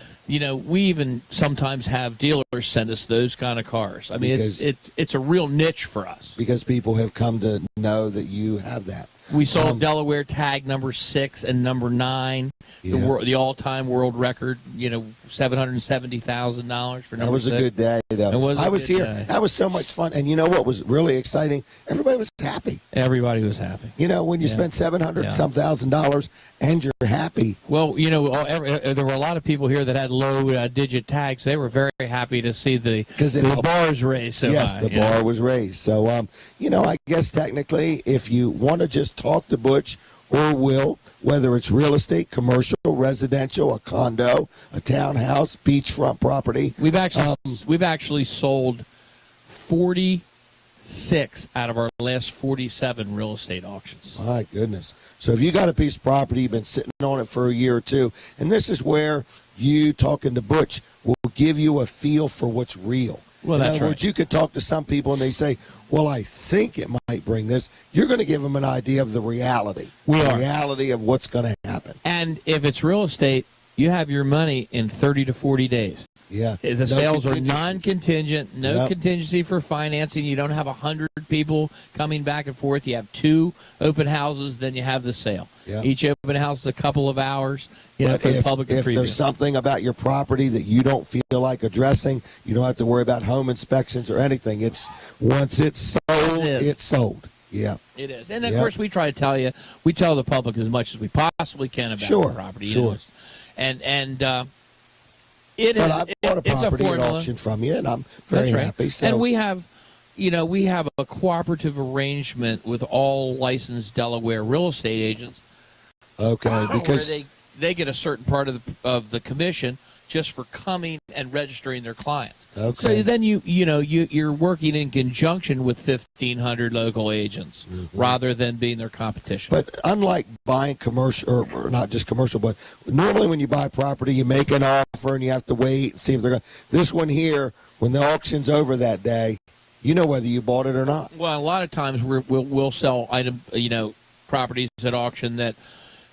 we even sometimes have dealers send us those kind of cars. I mean, it's a real niche for us because people have come to know that you have that. We sold Delaware tag number 6 and number 9, the all-time world record. $770,000 for number 6. That was a good day, though. I was here. Day. That was so much fun. And you know what was really exciting? Everybody was happy. Everybody was happy. When you spend $700,000 and you're happy. Well, there were a lot of people here that had low-digit tags. They were very happy to see the bars raised so high. Yes, the bar was raised. So, I guess technically, if you want to just talk to Butch or Will, whether it's real estate, commercial, residential, a condo, a townhouse, beachfront property. We've actually sold 40 6 out of our last 47 real estate auctions. My goodness. So if you got a piece of property, you've been sitting on it for a year or two, and this is where you talking to Butch will give you a feel for what's real. Well, In that's other words, right. you could talk to some people and they say, well, I think it might bring this. You're going to give them an idea of the reality. We the are. reality of what's going to happen. And if it's real estate, you have your money in 30 to 40 days. Yeah. The No sales are contingencies. non-contingent, no Yep. contingency for financing. You don't have 100 people coming back and forth. You have 2 open houses, then you have the sale. Yep. Each open house is a couple of hours, But for the public to if preview. there's something about your property that you don't feel like addressing, you don't have to worry about home inspections or anything. It's once it's sold, it's sold. Yeah. It is. And, of Yep. course, we try to tell you, we tell the public as much as we possibly can about Sure, the property. sure. And But I bought a it's property at formula. auction from you, and I'm very That's right. happy. So. And we have a cooperative arrangement with all licensed Delaware real estate agents. Okay, because where they get a certain part of the commission just for coming and registering their clients. Okay. So then you're working in conjunction with 1,500 local agents rather than being their competition. But unlike buying commercial, or not just commercial, but normally when you buy property, you make an offer and you have to wait and see if they're going to. This one here, when the auction's over that day, you know whether you bought it or not. Well, a lot of times we'll sell properties at auction that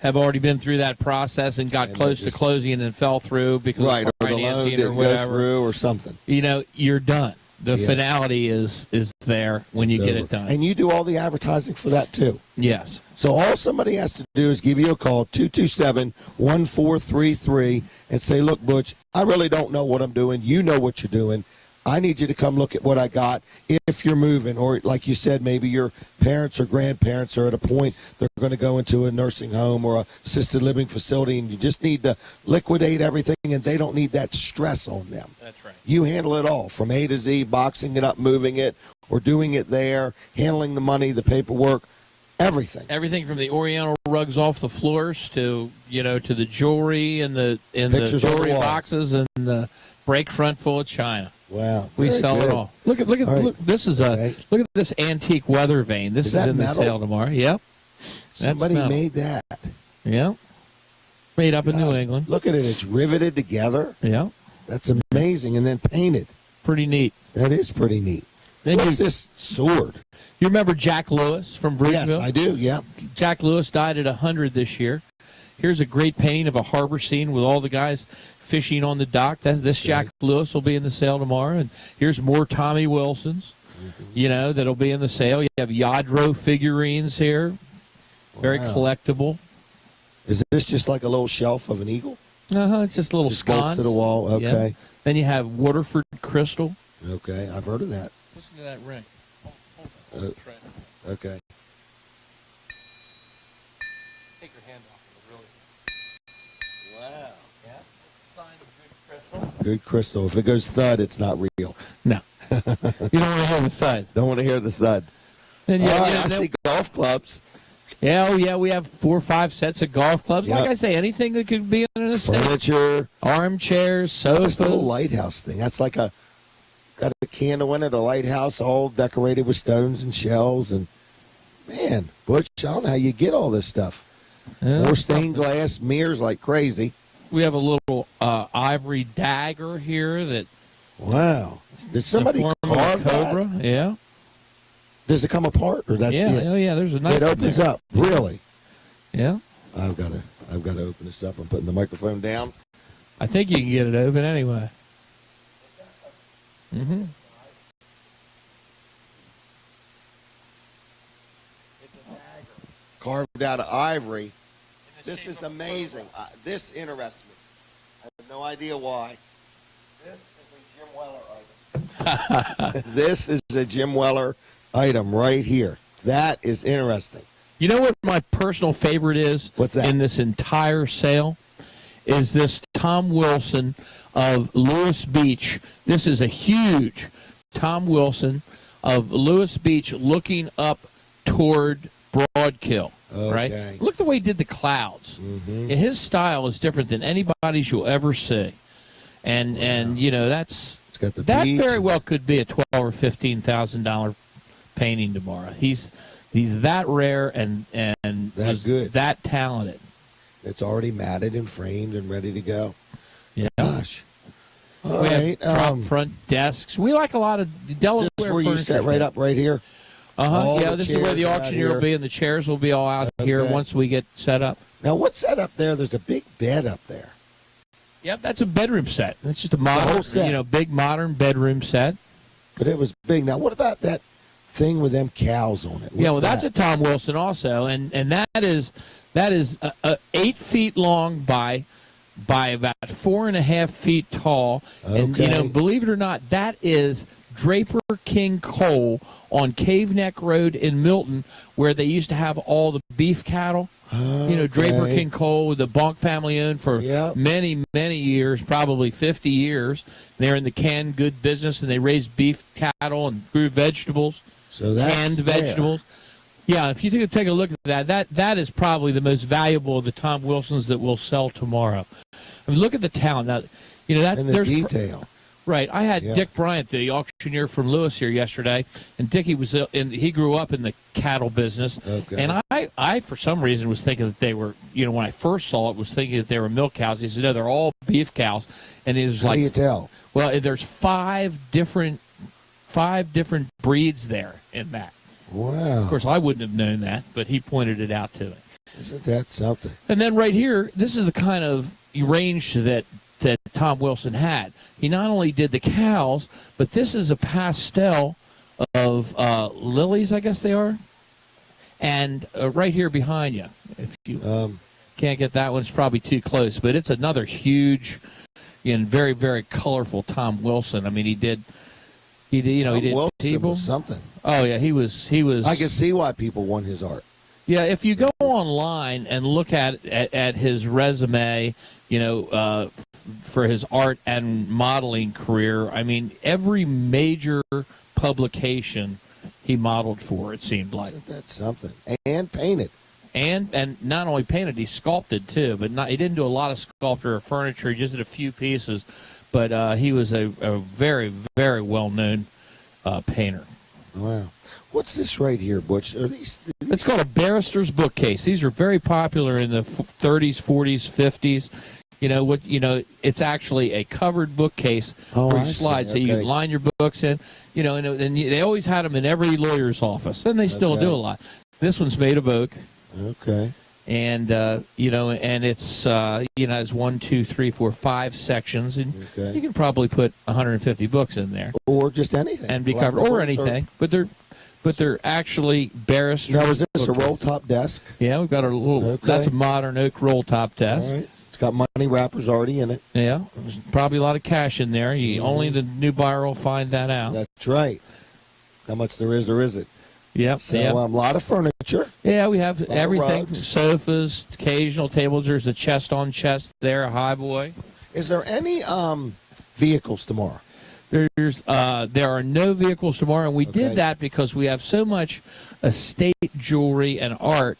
have already been through that process and got close to closing and then fell through because Right, of or the loan financing or didn't go whatever. through or something. You're done. The Yes. finality is there when you It's get over. it done. And you do all the advertising for that too. Yes. So all somebody has to do is give you a call, 227-1433, and say, look, Butch, I really don't know what I'm doing. You know what you're doing. I need you to come look at what I got if you're moving. Or like you said, maybe your parents or grandparents are at a point they're going to go into a nursing home or a assisted living facility, and you just need to liquidate everything, and they don't need that stress on them. That's right. You handle it all from A to Z, boxing it up, moving it, or doing it there, handling the money, the paperwork, everything. Everything from the Oriental rugs off the floors to the jewelry and the Pictures on the jewelry walls. boxes and the break front full of china. Wow. We Very sell good. it all. Look at All right. look. This is look at this antique weather vane. This Is is that in the metal? sale tomorrow. Yep. That's Somebody metal. made that. Yep. Made up in New Gosh, England. Look at it. It's riveted together. Yeah. That's amazing. And then painted. Pretty neat. That is pretty neat. Then What's this sword? You remember Jack Lewis from Bridgeville? Yes, I do. Yeah. Jack Lewis died at 100 this year. Here's a great painting of a harbor scene with all the guys fishing on the dock. This Jack Lewis will be in the sale tomorrow. And here's more Tommy Wilsons, that'll be in the sale. You have Yadro figurines here. Very Wow. collectible. Is this just like a little shelf of an eagle? It's just a little Just bolts sconce. to the wall. Okay. Yeah. Then you have Waterford crystal. Okay. I've heard of that. Listen to that ring. Okay. Take your hand off of it, really. Wow. Yeah. Sign of good crystal. Good crystal. If it goes thud, it's not real. No. You don't want to hear the thud. Don't want to hear the thud. Then All right, I see golf clubs. Yeah, we have 4 or 5 sets of golf clubs. Yep. Like I say, anything that could be in an estate. Furniture. Armchairs, sofas. That's the little lighthouse thing. That's like got a candle in it, a lighthouse all decorated with stones and shells. And, man, Butch, I don't know how you get all this stuff. Yeah. More stained glass mirrors like crazy. We have a little ivory dagger here that. Wow. Did somebody in the form of carve a cobra? that? Yeah. Does it come apart, or that's yeah. it? Oh yeah. There's a knife. It opens there. up. Really? Yeah. I've got to open this up. I'm putting the microphone down. I think you can get it open anyway. Mm-hmm. It's a dagger carved out of ivory. This is amazing. This interests me. I have no idea why. This is a Jim Weller item. This is a Jim Weller item right here. That is interesting. You know what my personal favorite is? What's that? In this entire sale is this Tom Wilson of Lewis Beach. This is a huge Tom Wilson of Lewis Beach looking up toward Broadkill. Right? Okay. Look the way he did the clouds. Mm-hmm. His style is different than anybody's you'll ever see. And that's it's got the that beach very well could be a $12,000 or $15,000 painting tomorrow. He's that rare and that good, that talented. It's already matted and framed and ready to go. Yeah. Gosh. All we right. have drop front desks. We like a lot of Delaware This is where you furniture. set right up right here. Yeah, this is where the auctioneer will be, and the chairs will be all out here once we get set up. Now, what's that up there? There's a big bed up there. Yep, that's a bedroom set. That's just a modern, big modern bedroom set. But it was big. Now, what about that thing with them cows on it? That's a Tom Wilson also, and that is 8 feet long by about 4.5 feet tall. Okay. And believe it or not, that is Draper King Coal on Cave Neck Road in Milton, where they used to have all the beef cattle. Draper King Coal, the Bonk family owned for many, many years, probably 50 years. They're in the canned good business, and they raised beef cattle and grew vegetables, canned vegetables. Yeah, if you take a look at that is probably the most valuable of the Tom Wilsons that we'll sell tomorrow. I mean, look at the talent. Now, that's and the detail. Right. I had Dick Bryant, the auctioneer from Lewis, here yesterday, and Dickie he grew up in the cattle business. Okay. And I, for some reason, was thinking that they were, when I first saw it, was thinking that they were milk cows. He said, no, they're all beef cows. And it was How do you tell? Well, there's five different breeds there in that. Wow. Of course, I wouldn't have known that, but he pointed it out to me. Isn't that something? And then right here, this is the kind of range that Tom Wilson had. He not only did the cows, but this is a pastel of lilies, I guess they are. And right here behind you, if you can't get that one, it's probably too close. But it's another huge and very, very colorful Tom Wilson. I mean, he did Wilson was something. Oh yeah, he was. I can see why people want his art. Yeah, if you go online and look at his resume, for his art and modeling career, I mean, every major publication he modeled for, it seemed like. Isn't that something? And painted. And not only painted, he sculpted too. But he didn't do a lot of sculpture or furniture. He just did a few pieces. But he was a very, very well-known painter. Wow. What's this right here, Butch? Are these... It's called a barrister's bookcase. These are very popular in the 30s, 40s, 50s. It's actually a covered bookcase where you slide, so you line your books in. And they always had them in every lawyer's office, and they still do a lot. This one's made of oak. Okay. And and it's has 1, 2, 3, 4, 5 sections, and you can probably put 150 books in there, or just anything, and be covered, or anything. But they're actually barristers. Now, is this a roll top desk? Yeah, we've got a little. Okay. That's a modern oak roll top desk. All right. It's got money wrappers already in it. Yeah, there's probably a lot of cash in there. Only the new buyer will find that out. That's right. How much there is it? Yep. So a lot of furniture. Yeah, we have everything from sofas, occasional tables. There's a chest on chest there, a high boy. Is there any vehicles tomorrow? There are no vehicles tomorrow, and we did that because we have so much estate jewelry and art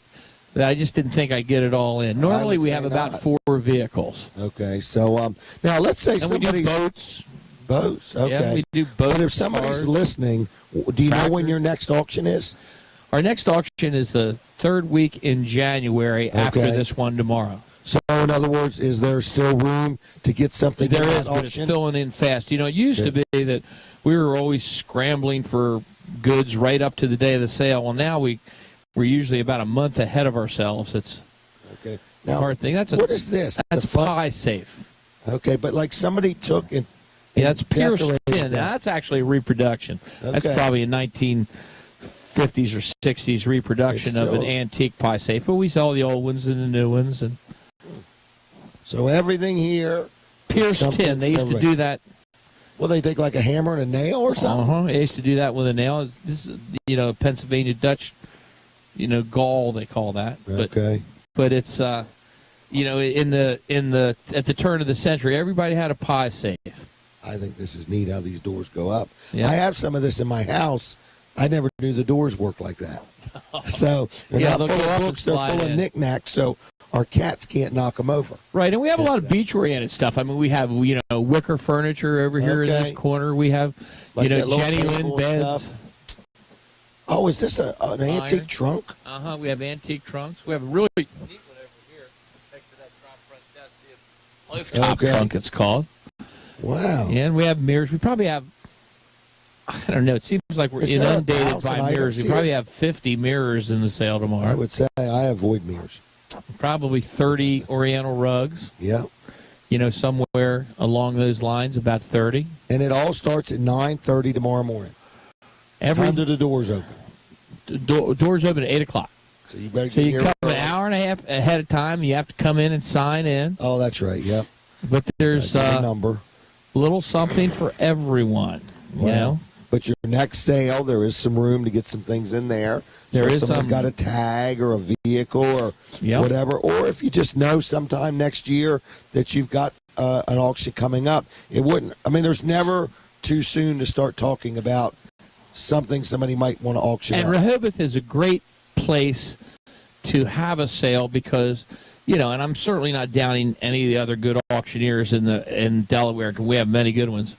that I just didn't think I'd get it all in. Normally we have about 4 vehicles. Okay, so now let's say somebody's... we do boats. Boats, okay. Yeah, we do boats. But if somebody's listening, do you know when your next auction is? Our next auction is the 3rd week in January after this one tomorrow. So, in other words, is there still room to get something? There is, but it's filling in fast. It used to be that we were always scrambling for goods right up to the day of the sale. Well, now we're usually about a month ahead of ourselves. It's a hard thing. What is this? That's a pie safe. Okay, but like somebody took and that's pure spin. Now, that's actually a reproduction. Okay. That's probably a 1950s or 60s reproduction of an antique pie safe. But we sell the old ones and the new ones. And so everything here, pierced tin. They used to do that. Well, they take like a hammer and a nail or something. They used to do that with a nail. This is Pennsylvania Dutch, gall they call that. But it's at the turn of the century, everybody had a pie safe. I think this is neat how these doors go up. Yeah. I have some of this in my house. I never knew the doors work like that. So they're not full of books, they're full of knickknacks, so our cats can't knock them over. Right, and we have a lot of beach-oriented stuff. I mean, we have, wicker furniture over here in this corner. We have, like Jenny Lynn beds. Oh, is this an antique trunk? We have antique trunks. We have a really neat one over here next to that front desk. The trunk, it's called. Wow. And we have mirrors. We probably have, I don't know, it seems like we're inundated by mirrors. We probably have 50 mirrors in the sale tomorrow. I would say I avoid mirrors. Probably 30 Oriental rugs. Yeah. Somewhere along those lines, about 30. And it all starts at 9:30 tomorrow morning. Time to the doors open. Doors open at 8 o'clock. So you better So get you here come early. an hour and a half ahead of time. You have to come in and sign in. Oh, that's right. Yeah. But there's a number. Little something for everyone. You know. But your next sale, there is some room to get some things in there. There is someone's some. got a tag or a vehicle or whatever. Or if you just know sometime next year that you've got an auction coming up, it wouldn't. I mean, there's never too soon to start talking about something somebody might want to auction And off. Rehoboth is a great place to have a sale because, and I'm certainly not downing any of the other good auctioneers in Delaware, because we have many good ones.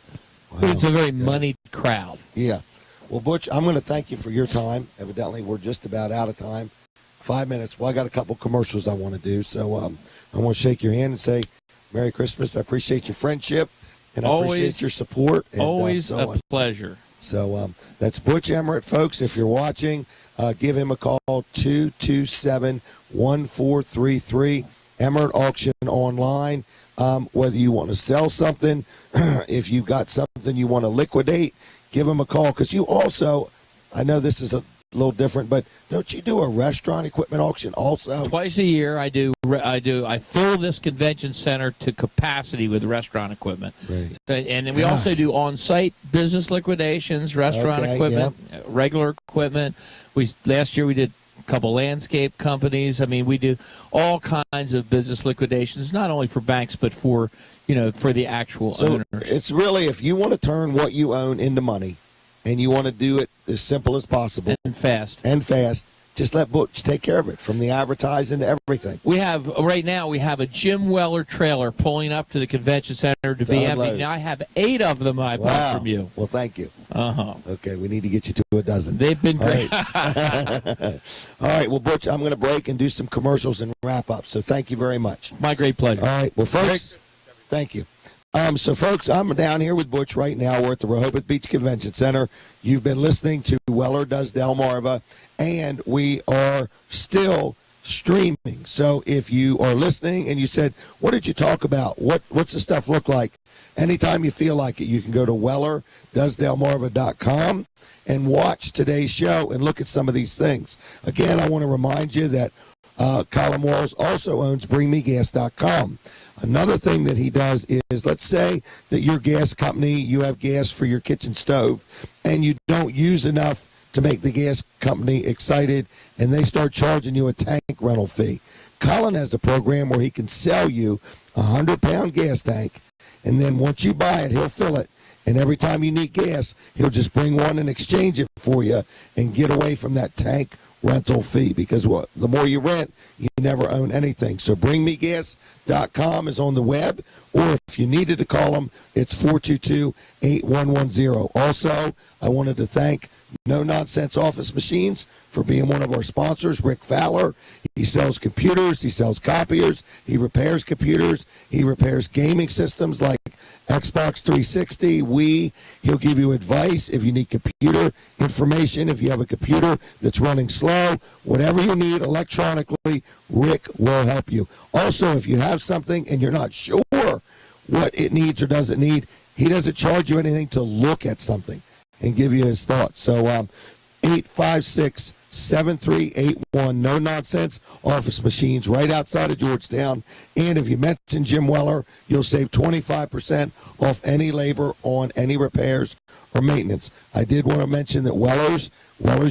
But it's a very moneyed crowd. Yeah. Well, Butch, I'm going to thank you for your time. Evidently, we're just about out of time. 5 minutes. Well, I got a couple commercials I want to do, so I want to shake your hand and say Merry Christmas. I appreciate your friendship, and I appreciate your support. And, Always a pleasure. So that's Butch Emmerich, folks. If you're watching, give him a call, 227-1433. Emmerich Auction Online. Whether you want to sell something, if you've got something you want to liquidate, give him a call. Because you also, I know this is a little different, but don't you do a restaurant equipment auction also? Twice a year, I do. I fill this convention center to capacity with restaurant equipment. Right. And then we also do on-site business liquidations, restaurant equipment, regular equipment. Last year we did a couple landscape companies. I mean, we do all kinds of business liquidations, not only for banks, but for the actual owners. It's really, if you want to turn what you own into money, and you want to do it as simple as possible. And fast. Just let Butch take care of it, from the advertising to everything. Right now, we have a Jim Weller trailer pulling up to the convention center to be empty. Now I have 8 of them I bought from you. Well, thank you. Uh-huh. Okay, we need to get you to a dozen. They've been great. All right, well, Butch, I'm going to break and do some commercials and wrap up. So thank you very much. My great pleasure. All right, well, folks, thank you. So, folks, I'm down here with Butch right now. We're at the Rehoboth Beach Convention Center. You've been listening to Weller Does Delmarva, and we are still streaming. So if you are listening and you said, what did you talk about? What's the stuff look like? Anytime you feel like it, you can go to wellerdoesdelmarva.com and watch today's show and look at some of these things. Again, I want to remind you that Colin Walls also owns bringmegas.com. Another thing that he does is, let's say that your gas company, you have gas for your kitchen stove, and you don't use enough to make the gas company excited, and they start charging you a tank rental fee. Colin has a program where he can sell you a 100-pound gas tank, and then once you buy it, he'll fill it. And every time you need gas, he'll just bring one and exchange it for you and get away from that tank rental fee, because the more you rent, you never own anything. So bringmegas.com is on the web, or if you needed to call them, it's 422-8110. Also, I wanted to thank No Nonsense Office Machines for being one of our sponsors. Rick Fowler, he sells computers, he sells copiers, he repairs computers, he repairs gaming systems like Xbox 360, Wii. He'll give you advice if you need computer information, if you have a computer that's running slow, whatever you need electronically, Rick will help you. Also, if you have something and you're not sure what it needs or doesn't need, he doesn't charge you anything to look at something and give you his thoughts. So 856-7381, No Nonsense Office Machines, right outside of Georgetown. And if you mention Jim Weller, you'll save 25% off any labor on any repairs or maintenance. I did want to mention that Weller's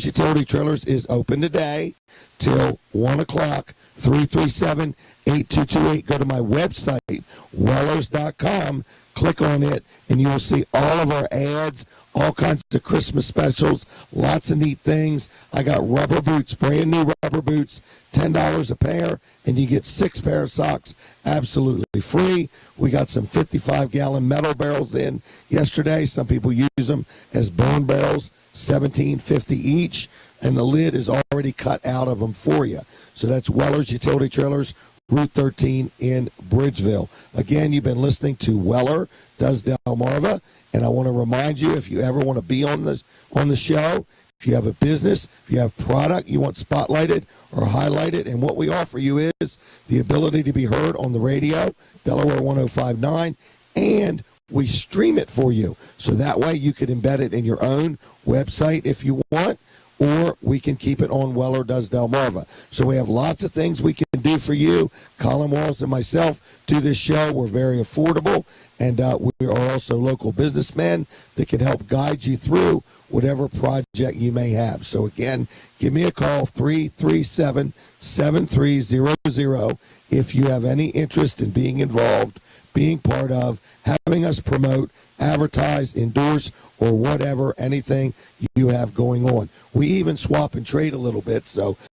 Utility Trailers is open today till 1 o'clock, 337-8228. Go to my website, wellers.com, click on it, and you will see all of our ads, all kinds of Christmas specials, lots of neat things. I got rubber boots, brand new rubber boots, $10 a pair, and you get 6 pair of socks absolutely free. We got some 55-gallon metal barrels in yesterday. Some people use them as burn barrels, $17.50 each. and the lid is already cut out of them for you. So that's Weller's Utility Trailers, Route 13 in Bridgeville. Again, you've been listening to Weller Does Delmarva, and I want to remind you, if you ever want to be on the show, if you have a business, if you have product you want spotlighted or highlighted, and what we offer you is the ability to be heard on the radio, Delaware 1059, and we stream it for you. So that way you could embed it in your own website if you want, or we can keep it on Weller Does Delmarva. So we have lots of things we can do for you. Colin Walls and myself do this show. We're very affordable, and we are also local businessmen that can help guide you through whatever project you may have. So again, give me a call, 337-7300, if you have any interest in being involved, being part of, having us promote, advertise, endorse, or whatever, anything you have going on. We even swap and trade a little bit, so